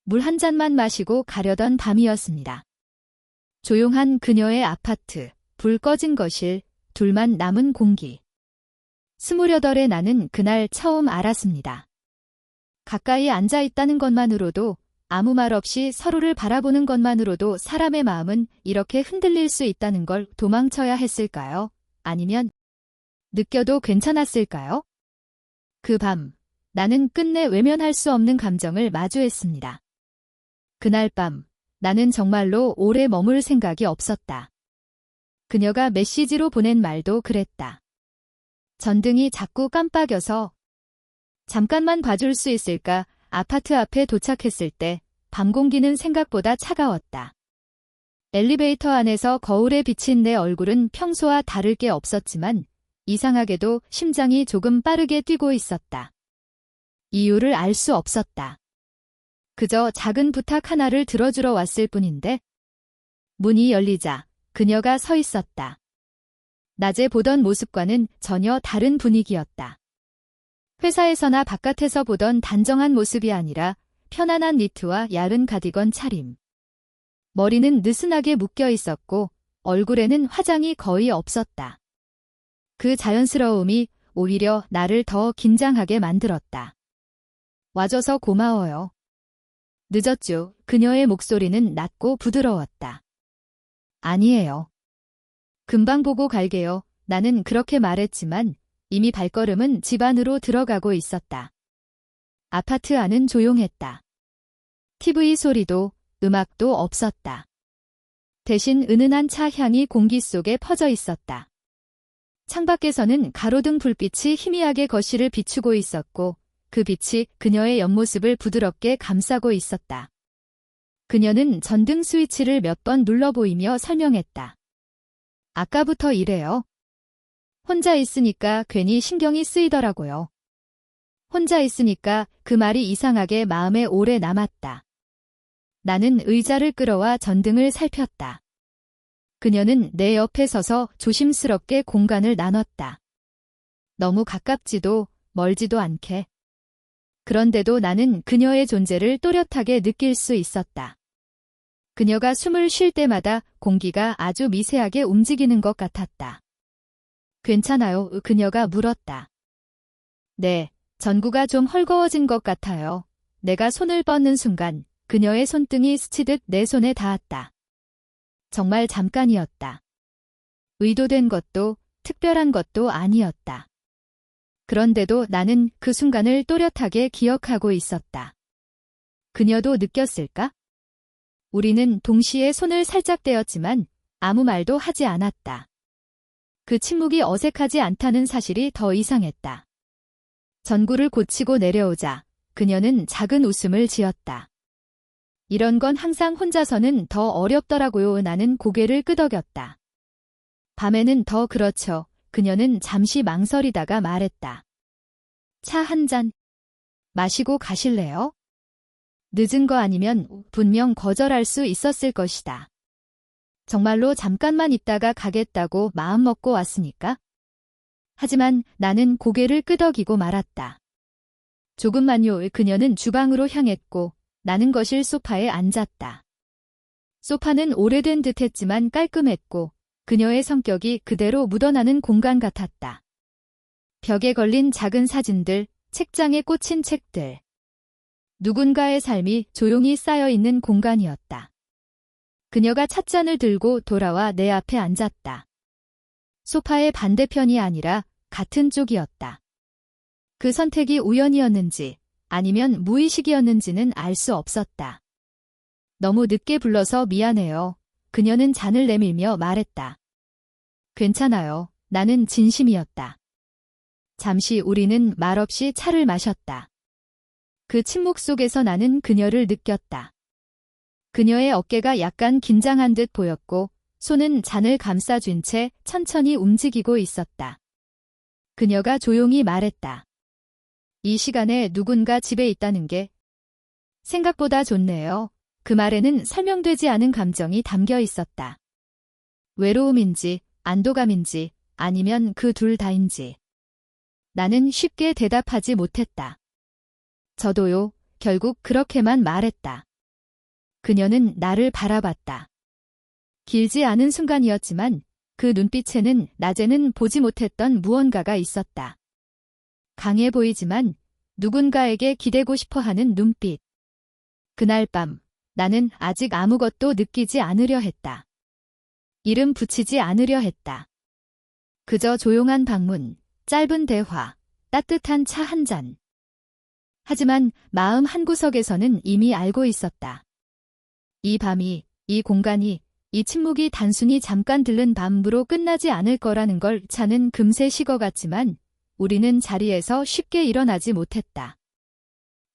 물 한 잔만 마시고 가려던 밤이었습니다. 조용한 그녀의 아파트, 불 꺼진 거실, 둘만 남은 공기. 28에 나는 그날 처음 알았습니다. 가까이 앉아 있다는 것만으로도, 아무 말 없이 서로를 바라보는 것만으로도 사람의 마음은 이렇게 흔들릴 수 있다는 걸 도망쳐야 했을까요? 아니면 느껴도 괜찮았을까요? 그 밤, 나는 끝내 외면할 수 없는 감정을 마주했습니다. 그날 밤, 나는 정말로 오래 머물 생각이 없었다. 그녀가 메시지로 보낸 말도 그랬다. 전등이 자꾸 깜빡여서 잠깐만 봐줄 수 있을까? 아파트 앞에 도착했을 때 밤 공기는 생각보다 차가웠다. 엘리베이터 안에서 거울에 비친 내 얼굴은 평소와 다를 게 없었지만 이상하게도 심장이 조금 빠르게 뛰고 있었다. 이유를 알 수 없었다. 그저 작은 부탁 하나를 들어주러 왔을 뿐인데 문이 열리자 그녀가 서 있었다. 낮에 보던 모습과는 전혀 다른 분위기였다. 회사에서나 바깥에서 보던 단정한 모습이 아니라 편안한 니트와 얇은 가디건 차림. 머리는 느슨하게 묶여 있었고 얼굴에는 화장이 거의 없었다. 그 자연스러움이 오히려 나를 더 긴장하게 만들었다. 와줘서 고마워요. 늦었죠. 그녀의 목소리는 낮고 부드러웠다. 아니에요. 금방 보고 갈게요. 나는 그렇게 말했지만 이미 발걸음은 집 안으로 들어가고 있었다. 아파트 안은 조용했다. TV 소리도 음악도 없었다. 대신 은은한 차 향이 공기 속에 퍼져 있었다. 창밖에서는 가로등 불빛이 희미하게 거실을 비추고 있었고 그 빛이 그녀의 옆모습을 부드럽게 감싸고 있었다. 그녀는 전등 스위치를 몇 번 눌러 보이며 설명했다. 아까부터 이래요. 혼자 있으니까 괜히 신경이 쓰이더라고요. 혼자 있으니까 그 말이 이상하게 마음에 오래 남았다. 나는 의자를 끌어와 전등을 살폈다. 그녀는 내 옆에 서서 조심스럽게 공간을 나눴다. 너무 가깝지도 멀지도 않게. 그런데도 나는 그녀의 존재를 또렷하게 느낄 수 있었다. 그녀가 숨을 쉴 때마다 공기가 아주 미세하게 움직이는 것 같았다. 괜찮아요? 그녀가 물었다. 네, 전구가 좀 헐거워진 것 같아요. 내가 손을 뻗는 순간 그녀의 손등이 스치듯 내 손에 닿았다. 정말 잠깐이었다. 의도된 것도 특별한 것도 아니었다. 그런데도 나는 그 순간을 또렷하게 기억하고 있었다. 그녀도 느꼈을까? 우리는 동시에 손을 살짝 떼었지만 아무 말도 하지 않았다. 그 침묵이 어색하지 않다는 사실이 더 이상했다. 전구를 고치고 내려오자 그녀는 작은 웃음을 지었다. 이런 건 항상 혼자서는 더 어렵더라고요. 나는 고개를 끄덕였다. 밤에는 더 그렇죠. 그녀는 잠시 망설이다가 말했다. 차 한 잔 마시고 가실래요? 늦은 거 아니면 분명 거절할 수 있었을 것이다. 정말로 잠깐만 있다가 가겠다고 마음먹고 왔으니까. 하지만 나는 고개를 끄덕이고 말았다. 조금만요. 그녀는 주방으로 향했고 나는 거실 소파에 앉았다. 소파는 오래된 듯했지만 깔끔했고 그녀의 성격이 그대로 묻어나는 공간 같았다. 벽에 걸린 작은 사진들, 책장에 꽂힌 책들. 누군가의 삶이 조용히 쌓여있는 공간이었다. 그녀가 찻잔을 들고 돌아와 내 앞에 앉았다. 소파의 반대편이 아니라 같은 쪽이었다. 그 선택이 우연이었는지 아니면 무의식이었는지는 알 수 없었다. 너무 늦게 불러서 미안해요. 그녀는 잔을 내밀며 말했다. 괜찮아요. 나는 진심이었다. 잠시 우리는 말없이 차를 마셨다. 그 침묵 속에서 나는 그녀를 느꼈다. 그녀의 어깨가 약간 긴장한 듯 보였고 손은 잔을 감싸준 채 천천히 움직이고 있었다. 그녀가 조용히 말했다. 이 시간에 누군가 집에 있다는 게 생각보다 좋네요. 그 말에는 설명되지 않은 감정이 담겨 있었다. 외로움인지 안도감인지 아니면 그 둘 다인지. 나는 쉽게 대답하지 못했다. 저도요. 결국 그렇게만 말했다. 그녀는 나를 바라봤다. 길지 않은 순간이었지만 그 눈빛에는 낮에는 보지 못했던 무언가가 있었다. 강해 보이지만 누군가에게 기대고 싶어 하는 눈빛. 그날 밤 나는 아직 아무것도 느끼지 않으려 했다. 이름 붙이지 않으려 했다. 그저 조용한 방문, 짧은 대화, 따뜻한 차 한 잔. 하지만 마음 한구석에서는 이미 알고 있었다. 이 밤이, 이 공간이, 이 침묵이 단순히 잠깐 들른 밤으로 끝나지 않을 거라는 걸 차는 금세 식어갔지만 우리는 자리에서 쉽게 일어나지 못했다.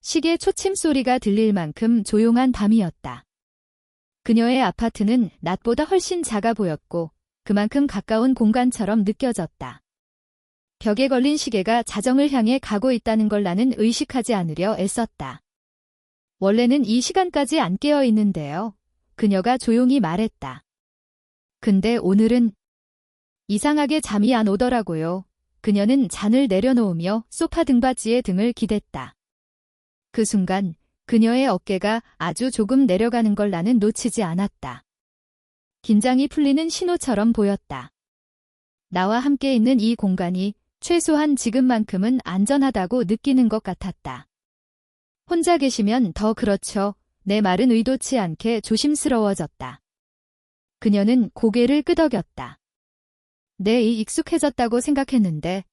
시계 초침 소리가 들릴 만큼 조용한 밤이었다. 그녀의 아파트는 낮보다 훨씬 작아 보였고 그만큼 가까운 공간처럼 느껴졌다. 벽에 걸린 시계가 자정을 향해 가고 있다는 걸 나는 의식하지 않으려 애썼다. 원래는 이 시간까지 안 깨어 있는데요. 그녀가 조용히 말했다. 근데 오늘은 이상하게 잠이 안 오더라고요. 그녀는 잔을 내려놓으며 소파 등받이에 등을 기댔다. 그 순간 그녀의 어깨가 아주 조금 내려가는 걸 나는 놓치지 않았다. 긴장이 풀리는 신호처럼 보였다. 나와 함께 있는 이 공간이 최소한 지금만큼은 안전하다고 느끼는 것 같았다. 혼자 계시면 더 그렇죠. 내 말은 의도치 않게 조심스러워졌다. 그녀는 고개를 끄덕였다. 네, 익숙해졌다고 생각했는데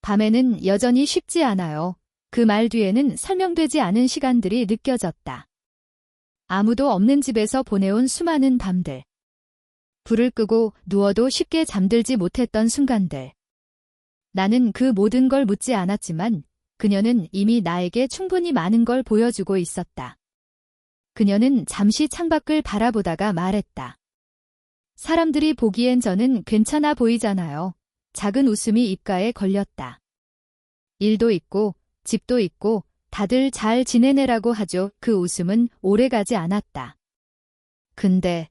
밤에는 여전히 쉽지 않아요. 그 말 뒤에는 설명되지 않은 시간들이 느껴졌다. 아무도 없는 집에서 보내온 수많은 밤들. 불을 끄고 누워도 쉽게 잠들지 못했던 순간들. 나는 그 모든 걸 묻지 않았지만 그녀는 이미 나에게 충분히 많은 걸 보여주고 있었다. 그녀는 잠시 창밖을 바라보다가 말했다. 사람들이 보기엔 저는 괜찮아 보이잖아요. 작은 웃음이 입가에 걸렸다. 일도 있고 집도 있고 다들 잘 지내네라고 하죠. 그 웃음은 오래가지 않았다. 근데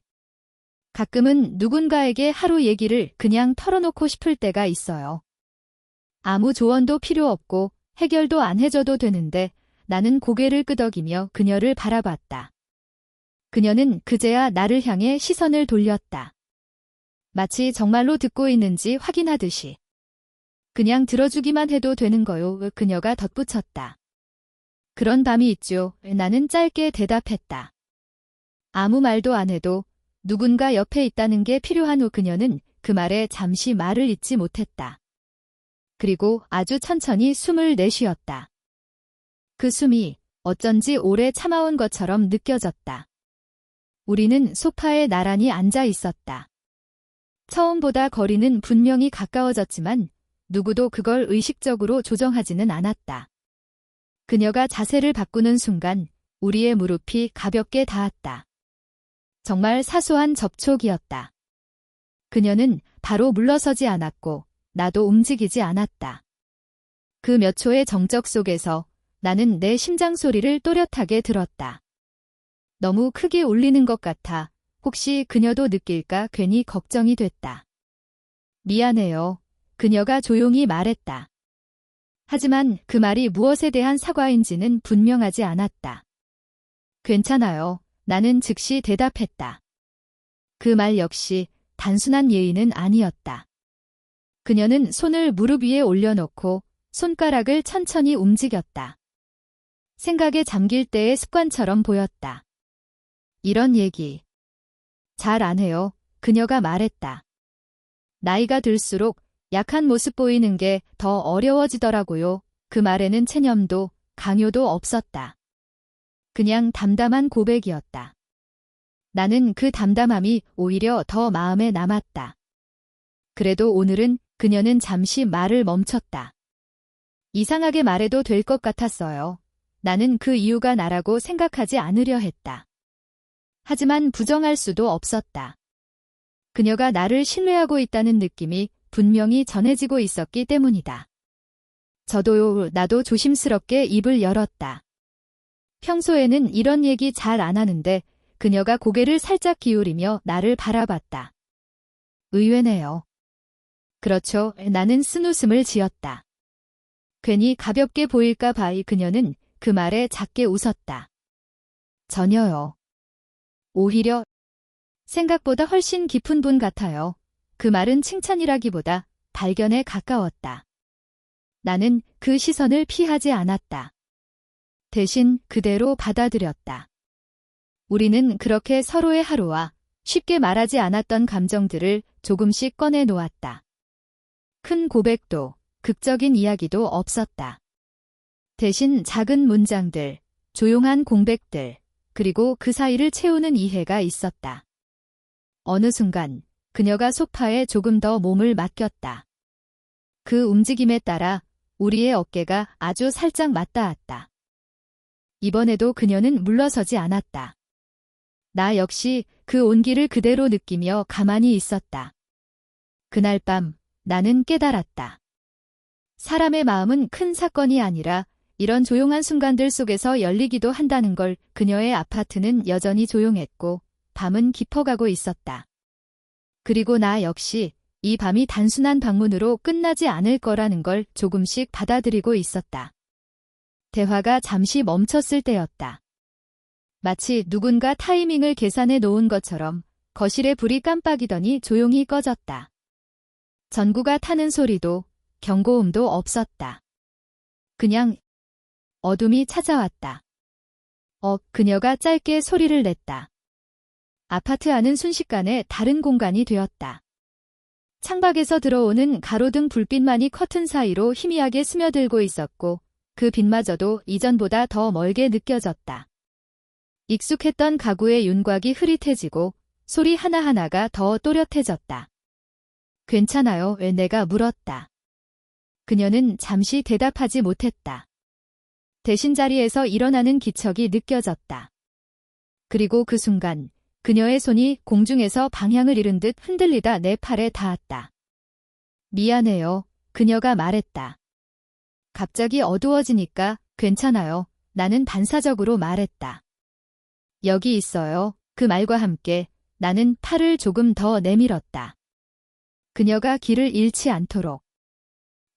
가끔은 누군가에게 하루 얘기를 그냥 털어놓고 싶을 때가 있어요. 아무 조언도 필요 없고 해결도 안 해줘도 되는데 나는 고개를 끄덕이며 그녀를 바라봤다. 그녀는 그제야 나를 향해 시선을 돌렸다. 마치 정말로 듣고 있는지 확인하듯이. 그냥 들어주기만 해도 되는 거요. 그녀가 덧붙였다. 그런 밤이 있죠. 나는 짧게 대답했다. 아무 말도 안 해도 누군가 옆에 있다는 게 필요한 후 그녀는 그 말에 잠시 말을 잇지 못했다. 그리고 아주 천천히 숨을 내쉬었다. 그 숨이 어쩐지 오래 참아온 것처럼 느껴졌다. 우리는 소파에 나란히 앉아 있었다. 처음보다 거리는 분명히 가까워졌지만 누구도 그걸 의식적으로 조정하지는 않았다. 그녀가 자세를 바꾸는 순간 우리의 무릎이 가볍게 닿았다. 정말 사소한 접촉이었다. 그녀는 바로 물러서지 않았고 나도 움직이지 않았다. 그 몇 초의 정적 속에서 나는 내 심장 소리를 또렷하게 들었다. 너무 크게 울리는 것 같아 혹시 그녀도 느낄까 괜히 걱정이 됐다. 미안해요. 그녀가 조용히 말했다. 하지만 그 말이 무엇에 대한 사과인지는 분명하지 않았다. 괜찮아요. 나는 즉시 대답했다. 그 말 역시 단순한 예의는 아니었다. 그녀는 손을 무릎 위에 올려놓고 손가락을 천천히 움직였다. 생각에 잠길 때의 습관처럼 보였다. 이런 얘기 잘 안 해요. 그녀가 말했다. 나이가 들수록 약한 모습 보이는 게 더 어려워지더라고요. 그 말에는 체념도 강요도 없었다. 그냥 담담한 고백이었다. 나는 그 담담함이 오히려 더 마음에 남았다. 그래도 오늘은 그녀는 잠시 말을 멈췄다. 이상하게 말해도 될 것 같았어요. 나는 그 이유가 나라고 생각하지 않으려 했다. 하지만 부정할 수도 없었다. 그녀가 나를 신뢰하고 있다는 느낌이 분명히 전해지고 있었기 때문이다. 저도요, 나도 조심스럽게 입을 열었다. 평소에는 이런 얘기 잘 안 하는데 그녀가 고개를 살짝 기울이며 나를 바라봤다. 의외네요. 그렇죠. 나는 쓴웃음을 지었다. 괜히 가볍게 보일까 봐 그녀는 그 말에 작게 웃었다. 전혀요. 오히려 생각보다 훨씬 깊은 분 같아요. 그 말은 칭찬이라기보다 발견에 가까웠다. 나는 그 시선을 피하지 않았다. 대신 그대로 받아들였다. 우리는 그렇게 서로의 하루와 쉽게 말하지 않았던 감정들을 조금씩 꺼내 놓았다. 큰 고백도, 극적인 이야기도 없었다. 대신 작은 문장들, 조용한 공백들, 그리고 그 사이를 채우는 이해가 있었다. 어느 순간 그녀가 소파에 조금 더 몸을 맡겼다. 그 움직임에 따라 우리의 어깨가 아주 살짝 맞닿았다. 이번에도 그녀는 물러서지 않았다. 나 역시 그 온기를 그대로 느끼며 가만히 있었다. 그날 밤 나는 깨달았다. 사람의 마음은 큰 사건이 아니라 이런 조용한 순간들 속에서 열리기도 한다는 걸. 그녀의 아파트는 여전히 조용했고 밤은 깊어가고 있었다. 그리고 나 역시 이 밤이 단순한 방문으로 끝나지 않을 거라는 걸 조금씩 받아들이고 있었다. 대화가 잠시 멈췄을 때였다. 마치 누군가 타이밍을 계산해 놓은 것처럼 거실의 불이 깜빡이더니 조용히 꺼졌다. 전구가 타는 소리도 경고음도 없었다. 그냥 어둠이 찾아왔다. 그녀가 짧게 소리를 냈다. 아파트 안은 순식간에 다른 공간이 되었다. 창밖에서 들어오는 가로등 불빛만이 커튼 사이로 희미하게 스며들고 있었고 그 빛마저도 이전보다 더 멀게 느껴졌다. 익숙했던 가구의 윤곽이 흐릿해지고 소리 하나하나가 더 또렷해졌다. 괜찮아요? 왜 내가 물었다. 그녀는 잠시 대답하지 못했다. 대신 자리에서 일어나는 기척이 느껴졌다. 그리고 그 순간 그녀의 손이 공중에서 방향을 잃은 듯 흔들리다 내 팔에 닿았다. 미안해요. 그녀가 말했다. 갑자기 어두워지니까 괜찮아요. 나는 반사적으로 말했다. 여기 있어요. 그 말과 함께 나는 팔을 조금 더 내밀었다. 그녀가 길을 잃지 않도록.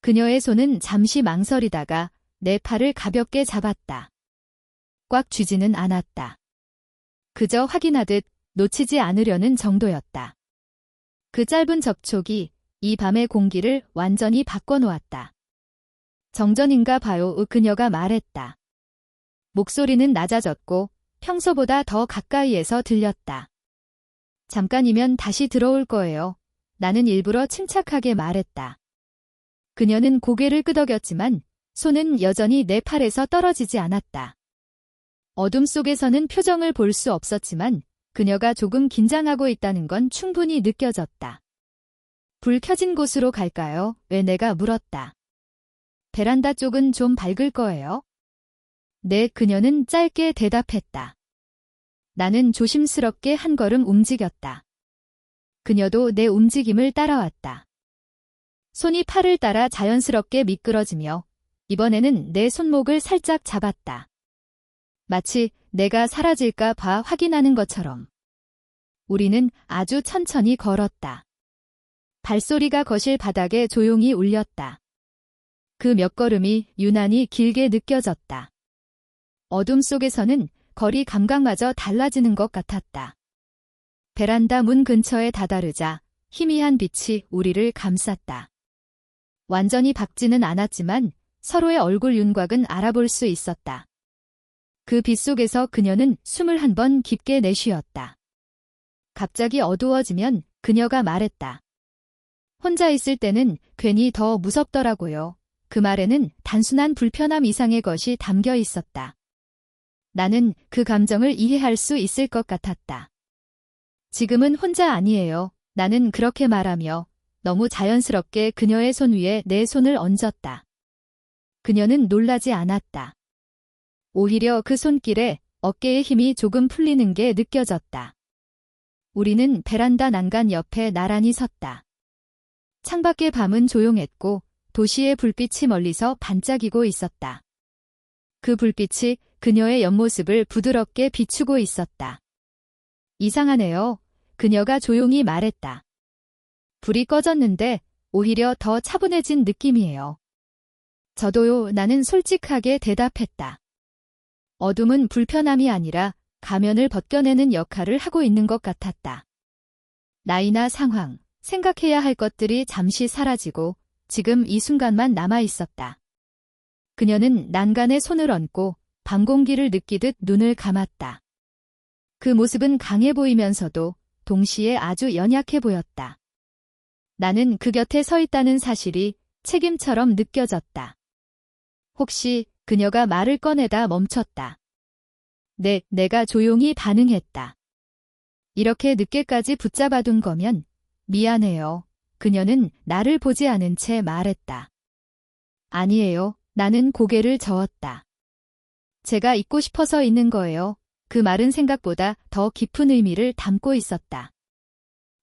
그녀의 손은 잠시 망설이다가 내 팔을 가볍게 잡았다. 꽉 쥐지는 않았다. 그저 확인하듯 놓치지 않으려는 정도였다. 그 짧은 접촉이 이 밤의 공기를 완전히 바꿔놓았다. 정전인가 봐요. 그녀가 말했다. 목소리는 낮아졌고 평소보다 더 가까이에서 들렸다. 잠깐이면 다시 들어올 거예요. 나는 일부러 침착하게 말했다. 그녀는 고개를 끄덕였지만 손은 여전히 내 팔에서 떨어지지 않았다. 어둠 속에서는 표정을 볼 수 없었지만 그녀가 조금 긴장하고 있다는 건 충분히 느껴졌다. 불 켜진 곳으로 갈까요? 왜 내가 물었다. 베란다 쪽은 좀 밝을 거예요? 네, 그녀는 짧게 대답했다. 나는 조심스럽게 한 걸음 움직였다. 그녀도 내 움직임을 따라왔다. 손이 팔을 따라 자연스럽게 미끄러지며 이번에는 내 손목을 살짝 잡았다. 마치 내가 사라질까 봐 확인하는 것처럼. 우리는 아주 천천히 걸었다. 발소리가 거실 바닥에 조용히 울렸다. 그 몇 걸음이 유난히 길게 느껴졌다. 어둠 속에서는 거리 감각마저 달라지는 것 같았다. 베란다 문 근처에 다다르자 희미한 빛이 우리를 감쌌다. 완전히 밝지는 않았지만 서로의 얼굴 윤곽은 알아볼 수 있었다. 그 빛 속에서 그녀는 숨을 한 번 깊게 내쉬었다. 갑자기 어두워지면 그녀가 말했다. 혼자 있을 때는 괜히 더 무섭더라고요. 그 말에는 단순한 불편함 이상의 것이 담겨 있었다. 나는 그 감정을 이해할 수 있을 것 같았다. 지금은 혼자 아니에요. 나는 그렇게 말하며 너무 자연스럽게 그녀의 손 위에 내 손을 얹었다. 그녀는 놀라지 않았다. 오히려 그 손길에 어깨의 힘이 조금 풀리는 게 느껴졌다. 우리는 베란다 난간 옆에 나란히 섰다. 창밖의 밤은 조용했고 도시의 불빛이 멀리서 반짝이고 있었다. 그 불빛이 그녀의 옆모습을 부드럽게 비추고 있었다. 이상하네요. 그녀가 조용히 말했다. 불이 꺼졌는데 오히려 더 차분해진 느낌이에요. 저도요. 나는 솔직하게 대답했다. 어둠은 불편함이 아니라 가면을 벗겨내는 역할을 하고 있는 것 같았다. 나이나 상황, 생각해야 할 것들이 잠시 사라지고 지금 이 순간만 남아 있었다. 그녀는 난간에 손을 얹고 밤 공기를 느끼듯 눈을 감았다. 그 모습은 강해 보이면서도 동시에 아주 연약해 보였다. 나는 그 곁에 서 있다는 사실이 책임처럼 느껴졌다. 혹시 그녀가 말을 꺼내다 멈췄다. 내가 조용히 반응했다. 이렇게 늦게까지 붙잡아둔 거면 미안해요. 그녀는 나를 보지 않은 채 말했다. 아니에요. 나는 고개를 저었다. 제가 있고 싶어서 있는 거예요. 그 말은 생각보다 더 깊은 의미를 담고 있었다.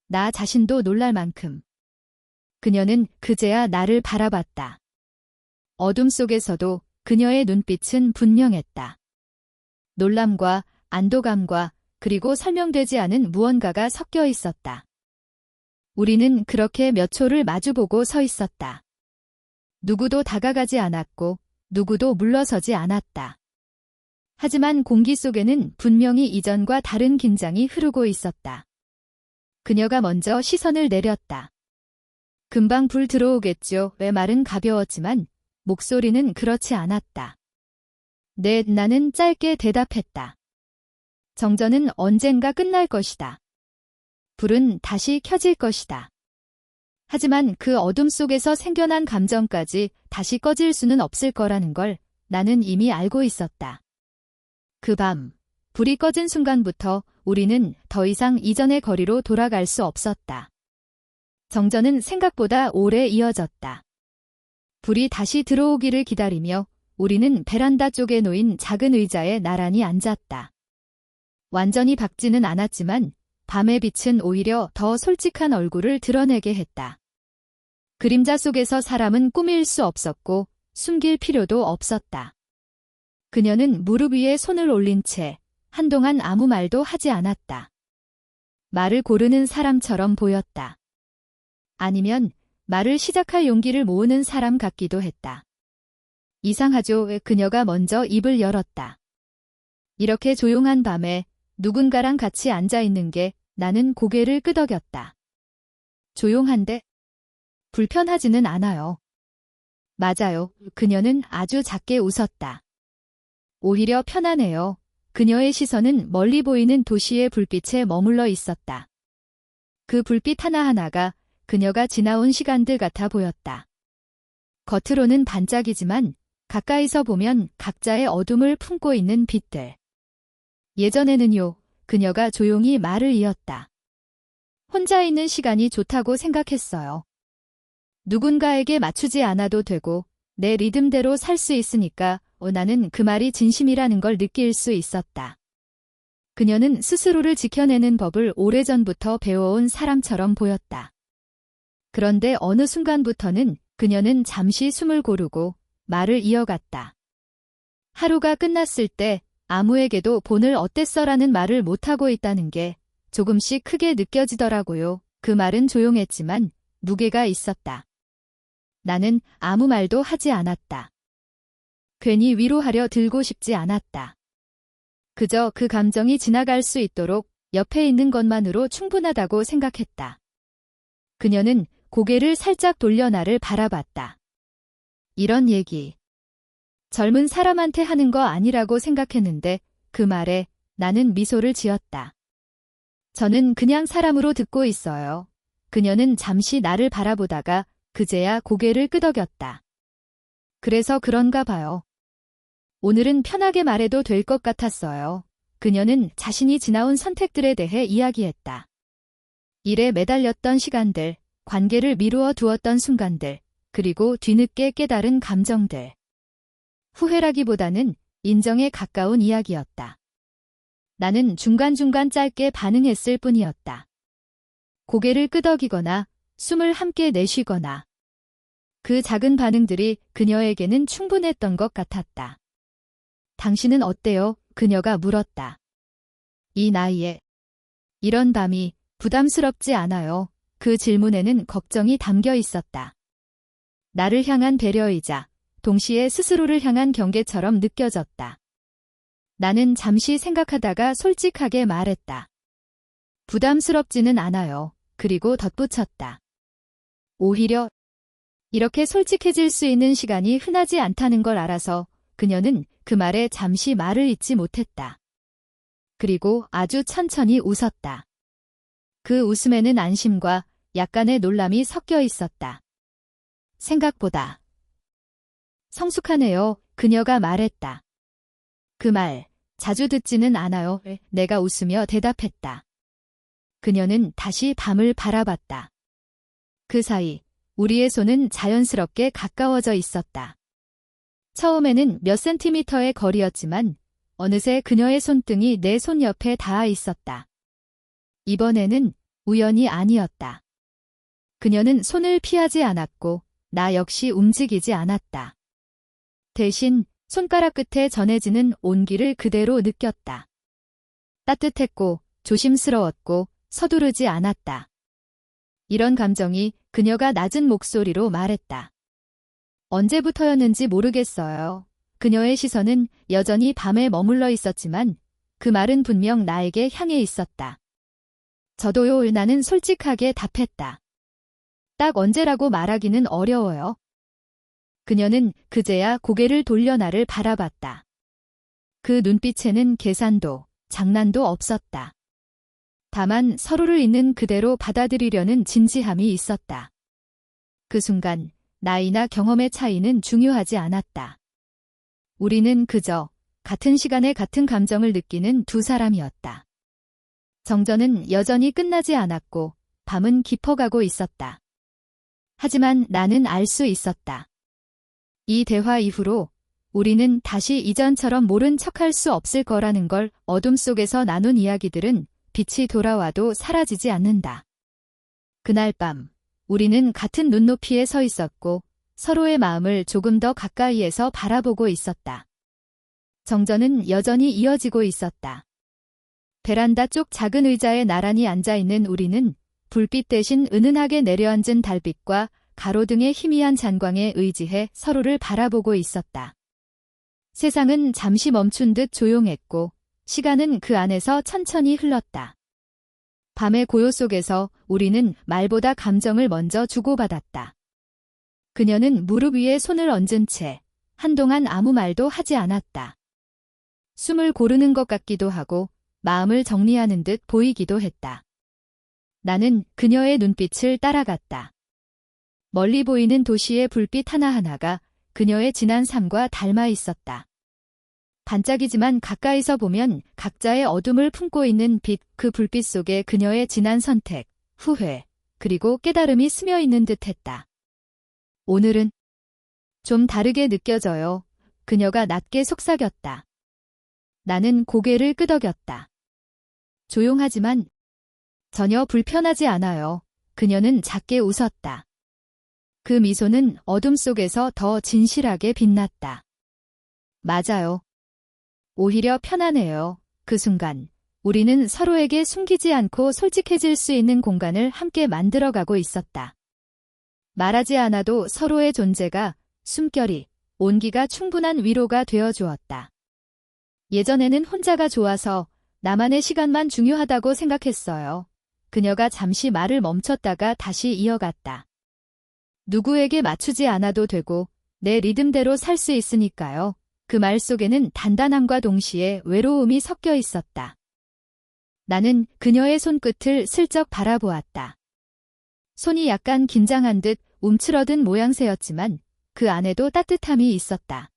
나 자신도 놀랄 만큼. 그녀는 그제야 나를 바라봤다. 어둠 속에서도 그녀의 눈빛은 분명했다. 놀람과 안도감과 그리고 설명되지 않은 무언가가 섞여 있었다. 우리는 그렇게 몇 초를 마주보고 서 있었다. 누구도 다가가지 않았고 누구도 물러서지 않았다. 하지만 공기 속에는 분명히 이전과 다른 긴장이 흐르고 있었다. 그녀가 먼저 시선을 내렸다. 금방 불 들어오겠죠. 왜 말은 가벼웠지만 목소리는 그렇지 않았다. 나는 짧게 대답했다. 정전은 언젠가 끝날 것이다. 불은 다시 켜질 것이다. 하지만 그 어둠 속에서 생겨난 감정까지 다시 꺼질 수는 없을 거라는 걸 나는 이미 알고 있었다. 그 밤, 불이 꺼진 순간부터 우리는 더 이상 이전의 거리로 돌아갈 수 없었다. 정전은 생각보다 오래 이어졌다. 불이 다시 들어오기를 기다리며 우리는 베란다 쪽에 놓인 작은 의자에 나란히 앉았다. 완전히 밝지는 않았지만 밤의 빛은 오히려 더 솔직한 얼굴을 드러내게 했다. 그림자 속에서 사람은 꾸밀 수 없었고 숨길 필요도 없었다. 그녀는 무릎 위에 손을 올린 채 한동안 아무 말도 하지 않았다. 말을 고르는 사람처럼 보였다. 아니면 말을 시작할 용기를 모으는 사람 같기도 했다. 이상하죠. 그녀가 먼저 입을 열었다. 이렇게 조용한 밤에 누군가랑 같이 앉아 있는 게 나는 고개를 끄덕였다. 조용한데 불편하지는 않아요. 맞아요. 그녀는 아주 작게 웃었다. 오히려 편안해요. 그녀의 시선은 멀리 보이는 도시의 불빛에 머물러 있었다. 그 불빛 하나하나가 그녀가 지나온 시간들 같아 보였다. 겉으로는 반짝이지만 가까이서 보면 각자의 어둠을 품고 있는 빛들. 예전에는요, 그녀가 조용히 말을 이었다. 혼자 있는 시간이 좋다고 생각했어요. 누군가에게 맞추지 않아도 되고 내 리듬대로 살 수 있으니까 나는 그 말이 진심이라는 걸 느낄 수 있었다. 그녀는 스스로를 지켜내는 법을 오래전부터 배워온 사람처럼 보였다. 그런데 어느 순간부터는 그녀는 잠시 숨을 고르고 말을 이어갔다. 하루가 끝났을 때 아무에게도 오늘 어땠어라는 말을 못하고 있다는 게 조금씩 크게 느껴지더라고요. 그 말은 조용했지만 무게가 있었다. 나는 아무 말도 하지 않았다. 괜히 위로하려 들고 싶지 않았다. 그저 그 감정이 지나갈 수 있도록 옆에 있는 것만으로 충분하다고 생각했다. 그녀는 고개를 살짝 돌려 나를 바라봤다. 이런 얘기. 젊은 사람한테 하는 거 아니라고 생각했는데 그 말에 나는 미소를 지었다. 저는 그냥 사람으로 듣고 있어요. 그녀는 잠시 나를 바라보다가 그제야 고개를 끄덕였다. 그래서 그런가 봐요. 오늘은 편하게 말해도 될 것 같았어요. 그녀는 자신이 지나온 선택들에 대해 이야기했다. 일에 매달렸던 시간들, 관계를 미루어 두었던 순간들, 그리고 뒤늦게 깨달은 감정들. 후회라기보다는 인정에 가까운 이야기였다. 나는 중간중간 짧게 반응했을 뿐이었다. 고개를 끄덕이거나 숨을 함께 내쉬거나. 그 작은 반응들이 그녀에게는 충분했던 것 같았다. 당신은 어때요? 그녀가 물었다. 이 나이에. 이런 밤이 부담스럽지 않아요. 그 질문에는 걱정이 담겨 있었다. 나를 향한 배려이자 동시에 스스로를 향한 경계처럼 느껴졌다. 나는 잠시 생각하다가 솔직하게 말했다. 부담스럽지는 않아요. 그리고 덧붙였다. 오히려 이렇게 솔직해질 수 있는 시간이 흔하지 않다는 걸 알아서 그녀는 그 말에 잠시 말을 잇지 못했다. 그리고 아주 천천히 웃었다. 그 웃음에는 안심과 약간의 놀람이 섞여 있었다. 생각보다 성숙하네요. 그녀가 말했다. 그 말 자주 듣지는 않아요. 내가 웃으며 대답했다. 그녀는 다시 밤을 바라봤다. 그 사이 우리의 손은 자연스럽게 가까워져 있었다. 처음에는 몇 센티미터의 거리였지만 어느새 그녀의 손등이 내 손 옆에 닿아 있었다. 이번에는 우연이 아니었다. 그녀는 손을 피하지 않았고 나 역시 움직이지 않았다. 대신 손가락 끝에 전해지는 온기를 그대로 느꼈다. 따뜻했고 조심스러웠고 서두르지 않았다. 이런 감정이 그녀가 낮은 목소리로 말했다. 언제부터였는지 모르겠어요. 그녀의 시선은 여전히 밤에 머물러 있었지만 그 말은 분명 나에게 향해 있었다. 저도요. 나는 솔직하게 답했다. 딱 언제라고 말하기는 어려워요. 그녀는 그제야 고개를 돌려 나를 바라봤다. 그 눈빛에는 계산도, 장난도 없었다. 다만 서로를 있는 그대로 받아들이려는 진지함이 있었다. 그 순간 나이나 경험의 차이는 중요하지 않았다. 우리는 그저 같은 시간에 같은 감정을 느끼는 두 사람이었다. 정전은 여전히 끝나지 않았고 밤은 깊어가고 있었다. 하지만 나는 알 수 있었다. 이 대화 이후로 우리는 다시 이전처럼 모른 척할 수 없을 거라는 걸. 어둠 속에서 나눈 이야기들은 빛이 돌아와도 사라지지 않는다. 그날 밤 우리는 같은 눈높이에 서 있었고 서로의 마음을 조금 더 가까이에서 바라보고 있었다. 정전은 여전히 이어지고 있었다. 베란다 쪽 작은 의자에 나란히 앉아있는 우리는 불빛 대신 은은하게 내려앉은 달빛과 가로등의 희미한 잔광에 의지해 서로를 바라보고 있었다. 세상은 잠시 멈춘 듯 조용했고 시간은 그 안에서 천천히 흘렀다. 밤의 고요 속에서 우리는 말보다 감정을 먼저 주고받았다. 그녀는 무릎 위에 손을 얹은 채 한동안 아무 말도 하지 않았다. 숨을 고르는 것 같기도 하고 마음을 정리하는 듯 보이기도 했다. 나는 그녀의 눈빛을 따라갔다. 멀리 보이는 도시의 불빛 하나하나가 그녀의 지난 삶과 닮아 있었다. 반짝이지만 가까이서 보면 각자의 어둠을 품고 있는 빛, 그 불빛 속에 그녀의 지난 선택, 후회, 그리고 깨달음이 스며 있는 듯했다. 오늘은 좀 다르게 느껴져요. 그녀가 낮게 속삭였다. 나는 고개를 끄덕였다. 조용하지만 전혀 불편하지 않아요. 그녀는 작게 웃었다. 그 미소는 어둠 속에서 더 진실하게 빛났다. 맞아요. 오히려 편안해요. 그 순간 우리는 서로에게 숨기지 않고 솔직해질 수 있는 공간을 함께 만들어가고 있었다. 말하지 않아도 서로의 존재가 숨결이, 온기가 충분한 위로가 되어 주었다. 예전에는 혼자가 좋아서 나만의 시간만 중요하다고 생각했어요. 그녀가 잠시 말을 멈췄다가 다시 이어갔다. 누구에게 맞추지 않아도 되고 내 리듬대로 살 수 있으니까요. 그 말 속에는 단단함과 동시에 외로움이 섞여 있었다. 나는 그녀의 손끝을 슬쩍 바라보았다. 손이 약간 긴장한 듯 움츠러든 모양새였지만 그 안에도 따뜻함이 있었다.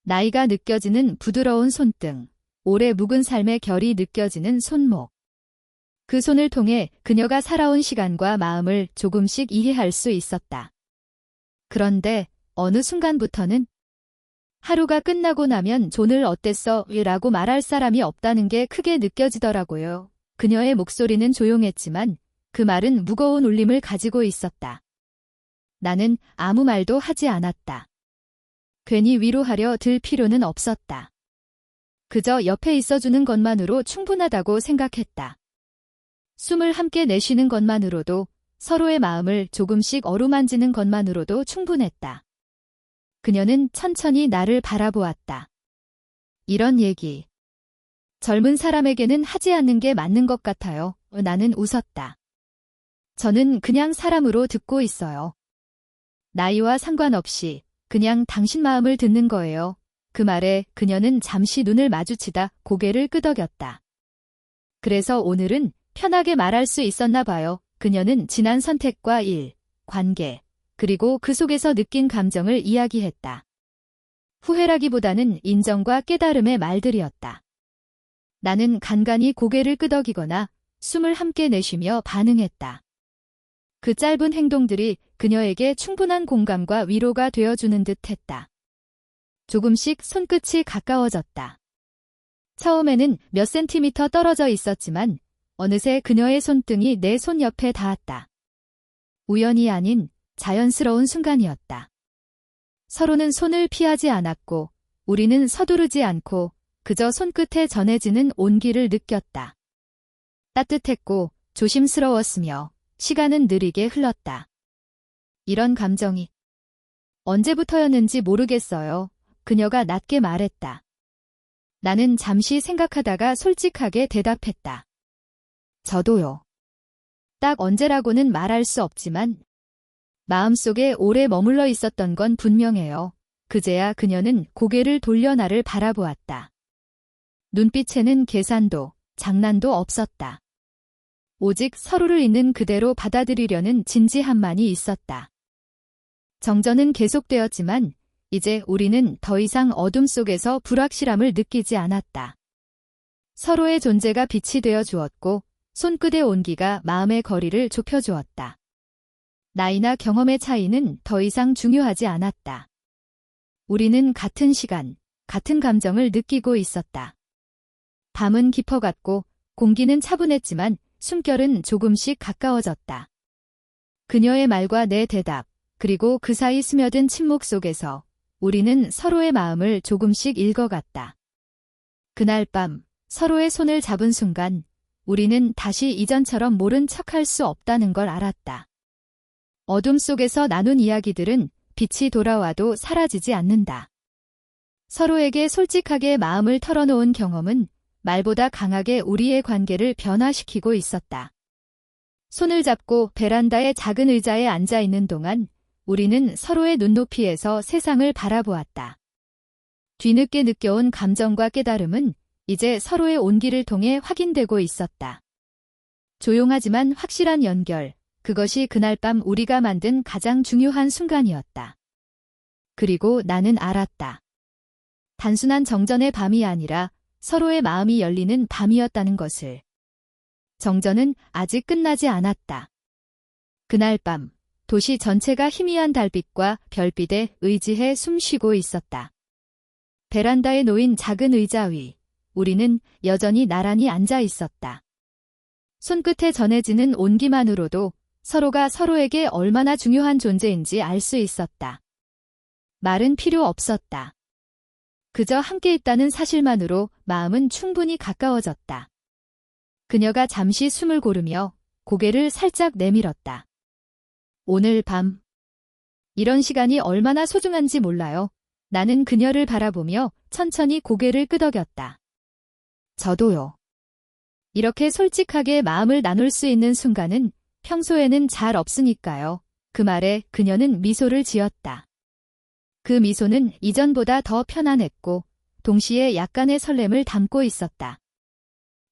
나이가 느껴지는 부드러운 손등, 오래 묵은 삶의 결이 느껴지는 손목. 그 손을 통해 그녀가 살아온 시간과 마음을 조금씩 이해할 수 있었다. 그런데 어느 순간부터는 하루가 끝나고 나면 오늘 어땠어? 라고 말할 사람이 없다는 게 크게 느껴지더라고요. 그녀의 목소리는 조용했지만 그 말은 무거운 울림을 가지고 있었다. 나는 아무 말도 하지 않았다. 괜히 위로하려 들 필요는 없었다. 그저 옆에 있어주는 것만으로 충분하다고 생각했다. 숨을 함께 내쉬는 것만으로도, 서로의 마음을 조금씩 어루만지는 것만으로도 충분했다. 그녀는 천천히 나를 바라보았다. 이런 얘기. 젊은 사람에게는 하지 않는 게 맞는 것 같아요. 나는 웃었다. 저는 그냥 사람으로 듣고 있어요. 나이와 상관없이 그냥 당신 마음을 듣는 거예요. 그 말에 그녀는 잠시 눈을 마주치다 고개를 끄덕였다. 그래서 오늘은 편하게 말할 수 있었나 봐요. 그녀는 지난 선택과 일, 관계, 그리고 그 속에서 느낀 감정을 이야기했다. 후회라기보다는 인정과 깨달음의 말들이었다. 나는 간간히 고개를 끄덕이거나 숨을 함께 내쉬며 반응했다. 그 짧은 행동들이 그녀에게 충분한 공감과 위로가 되어주는 듯 했다. 조금씩 손끝이 가까워졌다. 처음에는 몇 센티미터 떨어져 있었지만 어느새 그녀의 손등이 내 손 옆에 닿았다. 우연이 아닌 자연스러운 순간이었다. 서로는 손을 피하지 않았고 우리는 서두르지 않고 그저 손끝에 전해지는 온기를 느꼈다. 따뜻했고 조심스러웠으며 시간은 느리게 흘렀다. 이런 감정이 언제부터였는지 모르겠어요. 그녀가 낮게 말했다. 나는 잠시 생각하다가 솔직하게 대답했다. 저도요. 딱 언제라고는 말할 수 없지만 마음속에 오래 머물러 있었던 건 분명해요. 그제야 그녀는 고개를 돌려 나를 바라보았다. 눈빛에는 계산도, 장난도 없었다. 오직 서로를 있는 그대로 받아들이려는 진지함만이 있었다. 정전은 계속되었지만 이제 우리는 더 이상 어둠 속에서 불확실함을 느끼지 않았다. 서로의 존재가 빛이 되어 주었고 손끝의 온기가 마음의 거리를 좁혀주었다. 나이나 경험의 차이는 더 이상 중요하지 않았다. 우리는 같은 시간, 같은 감정을 느끼고 있었다. 밤은 깊어갔고 공기는 차분했지만 숨결은 조금씩 가까워졌다. 그녀의 말과 내 대답, 그리고 그 사이 스며든 침묵 속에서 우리는 서로의 마음을 조금씩 읽어갔다. 그날 밤 서로의 손을 잡은 순간 우리는 다시 이전처럼 모른 척할 수 없다는 걸 알았다. 어둠 속에서 나눈 이야기들은 빛이 돌아와도 사라지지 않는다. 서로에게 솔직하게 마음을 털어놓은 경험은 말보다 강하게 우리의 관계를 변화시키고 있었다. 손을 잡고 베란다의 작은 의자에 앉아 있는 동안 우리는 서로의 눈높이에서 세상을 바라보았다. 뒤늦게 느껴온 감정과 깨달음은 이제 서로의 온기를 통해 확인되고 있었다. 조용하지만 확실한 연결, 그것이 그날 밤 우리가 만든 가장 중요한 순간이었다. 그리고 나는 알았다. 단순한 정전의 밤이 아니라 서로의 마음이 열리는 밤이었다는 것을. 정전은 아직 끝나지 않았다. 그날 밤 도시 전체가 희미한 달빛과 별빛에 의지해 숨쉬고 있었다. 베란다에 놓인 작은 의자 위, 우리는 여전히 나란히 앉아 있었다. 손끝에 전해지는 온기만으로도 서로가 서로에게 얼마나 중요한 존재인지 알 수 있었다. 말은 필요 없었다. 그저 함께 있다는 사실만으로 마음은 충분히 가까워졌다. 그녀가 잠시 숨을 고르며 고개를 살짝 내밀었다. 오늘 밤. 이런 시간이 얼마나 소중한지 몰라요. 나는 그녀를 바라보며 천천히 고개를 끄덕였다. 저도요. 이렇게 솔직하게 마음을 나눌 수 있는 순간은 평소에는 잘 없으니까요. 그 말에 그녀는 미소를 지었다. 그 미소는 이전보다 더 편안했고 동시에 약간의 설렘을 담고 있었다.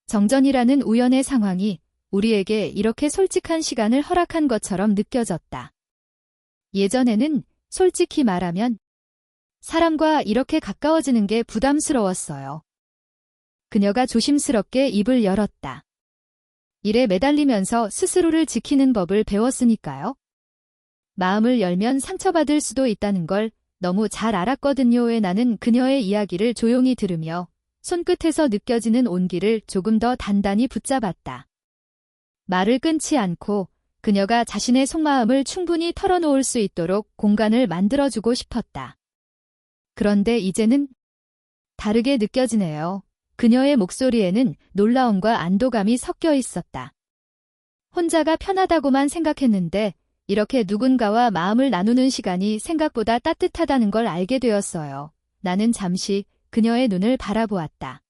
정전이라는 우연의 상황이 우리에게 이렇게 솔직한 시간을 허락한 것처럼 느껴졌다. 예전에는 솔직히 말하면 사람과 이렇게 가까워지는 게 부담스러웠어요. 그녀가 조심스럽게 입을 열었다. 일에 매달리면서 스스로를 지키는 법을 배웠으니까요. 마음을 열면 상처받을 수도 있다는 걸 너무 잘 알았거든요. 나는 그녀의 이야기를 조용히 들으며 손끝에서 느껴지는 온기를 조금 더 단단히 붙잡았다. 말을 끊지 않고 그녀가 자신의 속마음을 충분히 털어놓을 수 있도록 공간을 만들어주고 싶었다. 그런데 이제는 다르게 느껴지네요. 그녀의 목소리에는 놀라움과 안도감이 섞여 있었다. 혼자가 편하다고만 생각했는데 이렇게 누군가와 마음을 나누는 시간이 생각보다 따뜻하다는 걸 알게 되었어요. 나는 잠시 그녀의 눈을 바라보았다.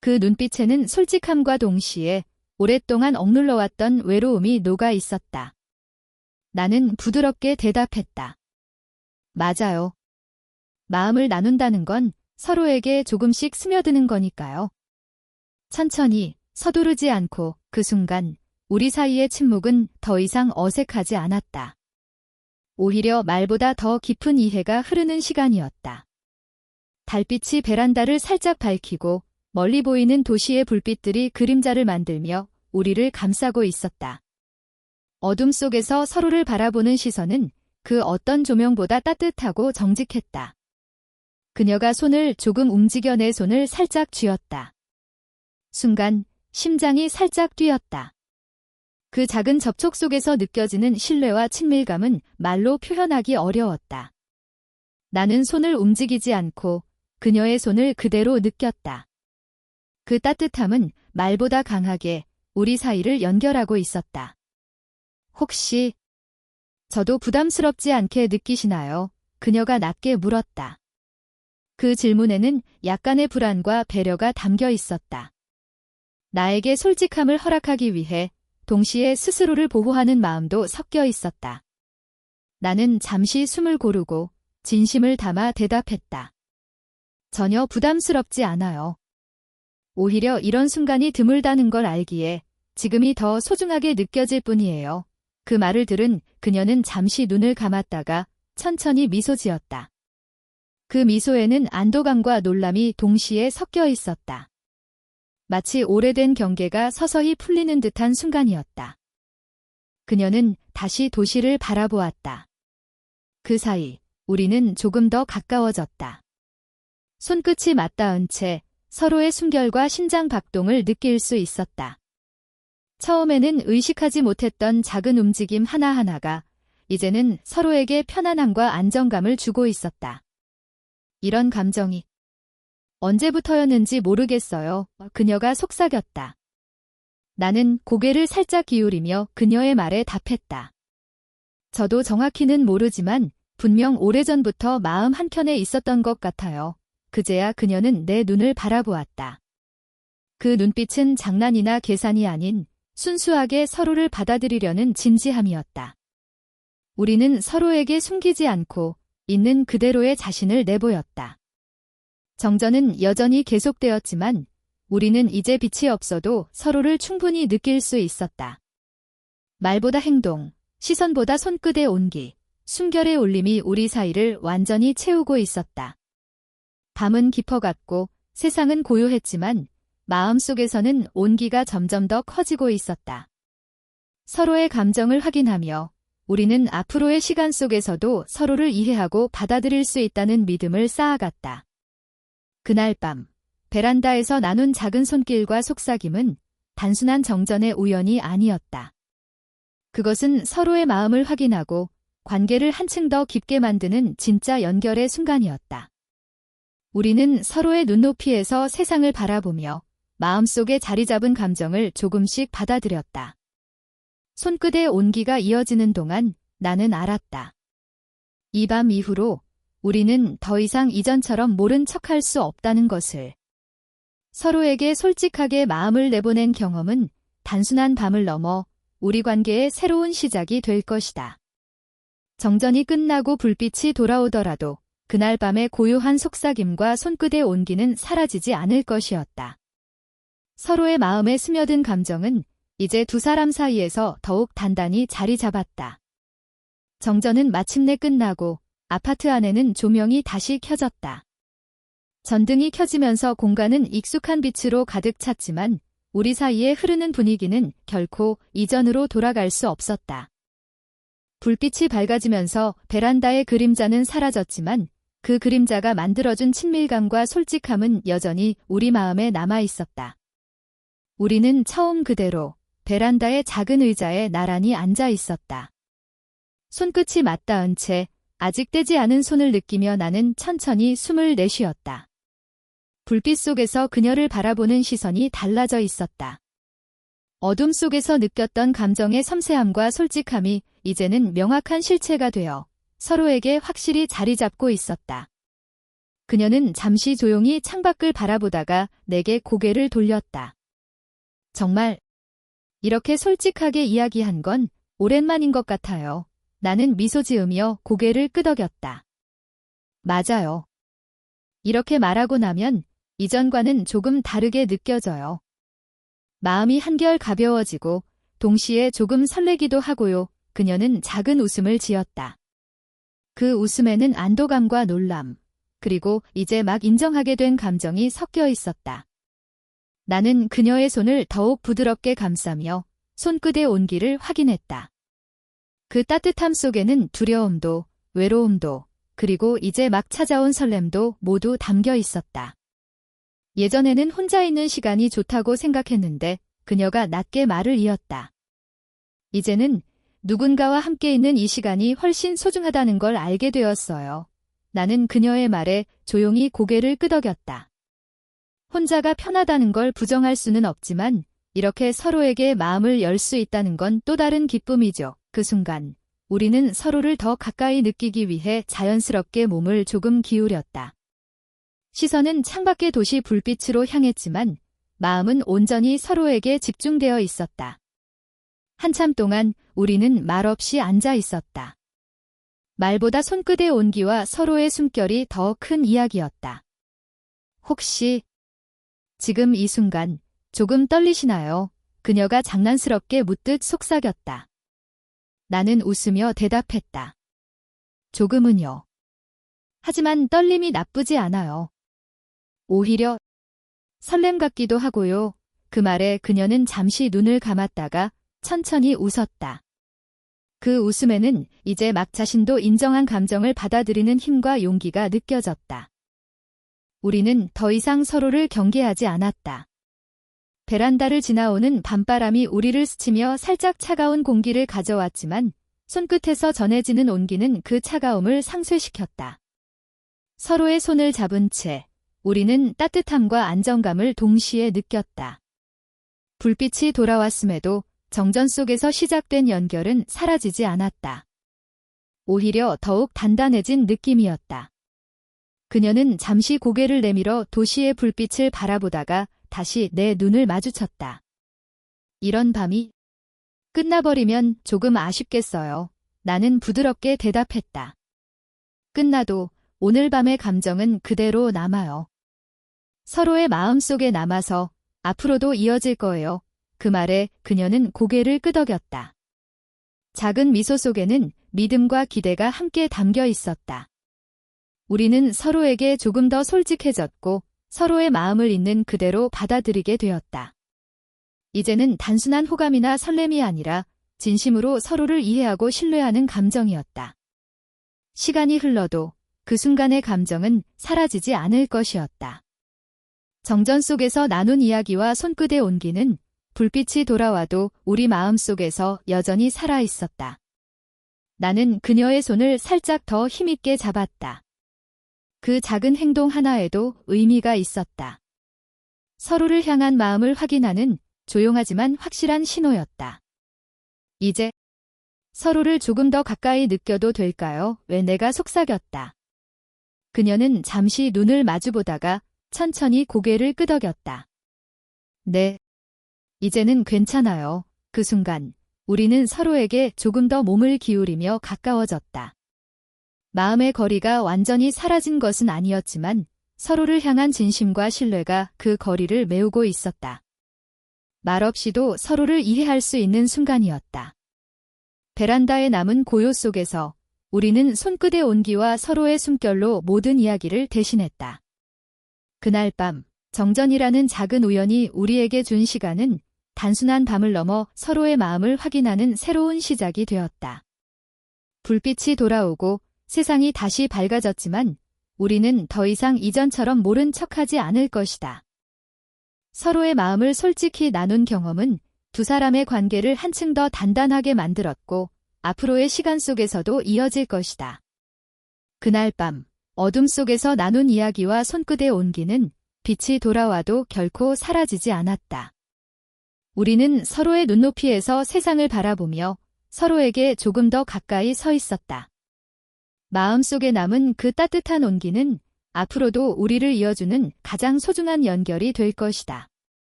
그 눈빛에는 솔직함과 동시에 오랫동안 억눌러왔던 외로움이 녹아 있었다. 나는 부드럽게 대답했다. 맞아요. 마음을 나눈다는 건 서로에게 조금씩 스며드는 거니까요. 천천히, 서두르지 않고 그 순간 우리 사이의 침묵은 더 이상 어색하지 않았다. 오히려 말보다 더 깊은 이해가 흐르는 시간이었다. 달빛이 베란다를 살짝 밝히고 멀리 보이는 도시의 불빛들이 그림자를 만들며 우리를 감싸고 있었다. 어둠 속에서 서로를 바라보는 시선은 그 어떤 조명보다 따뜻하고 정직했다. 그녀가 손을 조금 움직여 내 손을 살짝 쥐었다. 순간 심장이 살짝 뛰었다. 그 작은 접촉 속에서 느껴지는 신뢰와 친밀감은 말로 표현하기 어려웠다. 나는 손을 움직이지 않고 그녀의 손을 그대로 느꼈다. 그 따뜻함은 말보다 강하게 우리 사이를 연결하고 있었다. 혹시 저도 부담스럽지 않게 느끼시나요? 그녀가 낮게 물었다. 그 질문에는 약간의 불안과 배려가 담겨 있었다. 나에게 솔직함을 허락하기 위해 동시에 스스로를 보호하는 마음도 섞여 있었다. 나는 잠시 숨을 고르고 진심을 담아 대답했다. 전혀 부담스럽지 않아요. 오히려 이런 순간이 드물다는 걸 알기에 지금이 더 소중하게 느껴질 뿐이에요. 그 말을 들은 그녀는 잠시 눈을 감았다가 천천히 미소 지었다. 그 미소에는 안도감과 놀람이 동시에 섞여 있었다. 마치 오래된 경계가 서서히 풀리는 듯한 순간이었다. 그녀는 다시 도시를 바라보았다. 그 사이 우리는 조금 더 가까워졌다. 손끝이 맞닿은 채 서로의 숨결과 심장 박동을 느낄 수 있었다. 처음에는 의식하지 못했던 작은 움직임 하나하나가 이제는 서로에게 편안함과 안정감을 주고 있었다. 이런 감정이 언제부터였는지 모르겠어요. 그녀가 속삭였다. 나는 고개를 살짝 기울이며 그녀의 말에 답했다. 저도 정확히는 모르지만 분명 오래전부터 마음 한켠에 있었던 것 같아요. 그제야 그녀는 내 눈을 바라보았다. 그 눈빛은 장난이나 계산이 아닌 순수하게 서로를 받아들이려는 진지함이었다. 우리는 서로에게 숨기지 않고 있는 그대로의 자신을 내보였다. 정전은 여전히 계속되었지만 우리는 이제 빛이 없어도 서로를 충분히 느낄 수 있었다. 말보다 행동, 시선보다 손끝의 온기, 숨결의 울림이 우리 사이를 완전히 채우고 있었다. 밤은 깊어갔고 세상은 고요했지만 마음속에서는 온기가 점점 더 커지고 있었다. 서로의 감정을 확인하며 우리는 앞으로의 시간 속에서도 서로를 이해하고 받아들일 수 있다는 믿음을 쌓아갔다. 그날 밤, 베란다에서 나눈 작은 손길과 속삭임은 단순한 정전의 우연이 아니었다. 그것은 서로의 마음을 확인하고 관계를 한층 더 깊게 만드는 진짜 연결의 순간이었다. 우리는 서로의 눈높이에서 세상을 바라보며 마음속에 자리 잡은 감정을 조금씩 받아들였다. 손끝의 온기가 이어지는 동안 나는 알았다. 이 밤 이후로 우리는 더 이상 이전처럼 모른 척할 수 없다는 것을. 서로에게 솔직하게 마음을 내보낸 경험은 단순한 밤을 넘어 우리 관계의 새로운 시작이 될 것이다. 정전이 끝나고 불빛이 돌아오더라도 그날 밤의 고요한 속삭임과 손끝의 온기는 사라지지 않을 것이었다. 서로의 마음에 스며든 감정은 이제 두 사람 사이에서 더욱 단단히 자리 잡았다. 정전은 마침내 끝나고 아파트 안에는 조명이 다시 켜졌다. 전등이 켜지면서 공간은 익숙한 빛으로 가득 찼지만 우리 사이에 흐르는 분위기는 결코 이전으로 돌아갈 수 없었다. 불빛이 밝아지면서 베란다의 그림자는 사라졌지만 그 그림자가 만들어준 친밀감과 솔직함은 여전히 우리 마음에 남아 있었다. 우리는 처음 그대로 베란다의 작은 의자에 나란히 앉아 있었다. 손끝이 맞닿은 채 아직 떼지 않은 손을 느끼며 나는 천천히 숨을 내쉬었다. 불빛 속에서 그녀를 바라보는 시선이 달라져 있었다. 어둠 속에서 느꼈던 감정의 섬세함과 솔직함이 이제는 명확한 실체가 되어 서로에게 확실히 자리 잡고 있었다. 그녀는 잠시 조용히 창밖을 바라보다가 내게 고개를 돌렸다. 정말 이렇게 솔직하게 이야기한 건 오랜만인 것 같아요. 나는 미소 지으며 고개를 끄덕였다. 맞아요. 이렇게 말하고 나면 이전과는 조금 다르게 느껴져요. 마음이 한결 가벼워지고 동시에 조금 설레기도 하고요. 그녀는 작은 웃음을 지었다. 그 웃음에는 안도감과 놀람, 그리고 이제 막 인정하게 된 감정이 섞여 있었다. 나는 그녀의 손을 더욱 부드럽게 감싸며 손끝의 온기를 확인했다. 그 따뜻함 속에는 두려움도, 외로움도, 그리고 이제 막 찾아온 설렘도 모두 담겨 있었다. 예전에는 혼자 있는 시간이 좋다고 생각했는데 그녀가 낮게 말을 이었다. 이제는 누군가와 함께 있는 이 시간이 훨씬 소중하다는 걸 알게 되었어요. 나는 그녀의 말에 조용히 고개를 끄덕였다. 혼자가 편하다는 걸 부정할 수는 없지만 이렇게 서로에게 마음을 열 수 있다는 건 또 다른 기쁨이죠. 그 순간 우리는 서로를 더 가까이 느끼기 위해 자연스럽게 몸을 조금 기울였다. 시선은 창밖의 도시 불빛으로 향했지만 마음은 온전히 서로에게 집중되어 있었다. 한참 동안 우리는 말없이 앉아 있었다. 말보다 손끝의 온기와 서로의 숨결이 더 큰 이야기였다. 혹시 지금 이 순간 조금 떨리시나요? 그녀가 장난스럽게 묻듯 속삭였다. 나는 웃으며 대답했다. 조금은요. 하지만 떨림이 나쁘지 않아요. 오히려 설렘 같기도 하고요. 그 말에 그녀는 잠시 눈을 감았다가 천천히 웃었다. 그 웃음에는 이제 막 자신도 인정한 감정을 받아들이는 힘과 용기가 느껴졌다. 우리는 더 이상 서로를 경계하지 않았다. 베란다를 지나오는 밤바람이 우리를 스치며 살짝 차가운 공기를 가져왔지만 손끝에서 전해지는 온기는 그 차가움을 상쇄시켰다. 서로의 손을 잡은 채 우리는 따뜻함과 안정감을 동시에 느꼈다. 불빛이 돌아왔음에도 정전 속에서 시작된 연결은 사라지지 않았다. 오히려 더욱 단단해진 느낌이었다. 그녀는 잠시 고개를 내밀어 도시의 불빛을 바라보다가 다시 내 눈을 마주쳤다. 이런 밤이 끝나버리면 조금 아쉽겠어요. 나는 부드럽게 대답했다. 끝나도 오늘 밤의 감정은 그대로 남아요. 서로의 마음속에 남아서 앞으로도 이어질 거예요. 그 말에 그녀는 고개를 끄덕였다. 작은 미소 속에는 믿음과 기대가 함께 담겨 있었다. 우리는 서로에게 조금 더 솔직해졌고 서로의 마음을 있는 그대로 받아들이게 되었다. 이제는 단순한 호감이나 설렘이 아니라 진심으로 서로를 이해하고 신뢰하는 감정이었다. 시간이 흘러도 그 순간의 감정은 사라지지 않을 것이었다. 정전 속에서 나눈 이야기와 손끝의 온기는 불빛이 돌아와도 우리 마음 속에서 여전히 살아 있었다. 나는 그녀의 손을 살짝 더 힘있게 잡았다. 그 작은 행동 하나에도 의미가 있었다. 서로를 향한 마음을 확인하는 조용하지만 확실한 신호였다. 이제 서로를 조금 더 가까이 느껴도 될까요? 왜 내가 속삭였다. 그녀는 잠시 눈을 마주보다가 천천히 고개를 끄덕였다. 네. 이제는 괜찮아요. 그 순간 우리는 서로에게 조금 더 몸을 기울이며 가까워졌다. 마음의 거리가 완전히 사라진 것은 아니었지만 서로를 향한 진심과 신뢰가 그 거리를 메우고 있었다. 말없이도 서로를 이해할 수 있는 순간이었다. 베란다에 남은 고요 속에서 우리는 손끝의 온기와 서로의 숨결로 모든 이야기를 대신했다. 그날 밤 정전이라는 작은 우연이 우리에게 준 시간은 단순한 밤을 넘어 서로의 마음을 확인하는 새로운 시작이 되었다. 불빛이 돌아오고 세상이 다시 밝아졌지만 우리는 더 이상 이전처럼 모른 척하지 않을 것이다. 서로의 마음을 솔직히 나눈 경험은 두 사람의 관계를 한층 더 단단하게 만들었고 앞으로의 시간 속에서도 이어질 것이다. 그날 밤 어둠 속에서 나눈 이야기와 손끝의 온기는 빛이 돌아와도 결코 사라지지 않았다. 우리는 서로의 눈높이에서 세상을 바라보며 서로에게 조금 더 가까이 서 있었다. 마음속에 남은 그 따뜻한 온기는 앞으로도 우리를 이어주는 가장 소중한 연결이 될 것이다.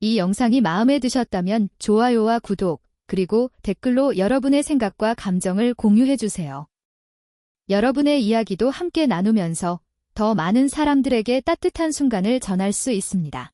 이 영상이 마음에 드셨다면 좋아요와 구독, 그리고 댓글로 여러분의 생각과 감정을 공유해주세요. 여러분의 이야기도 함께 나누면서 더 많은 사람들에게 따뜻한 순간을 전할 수 있습니다.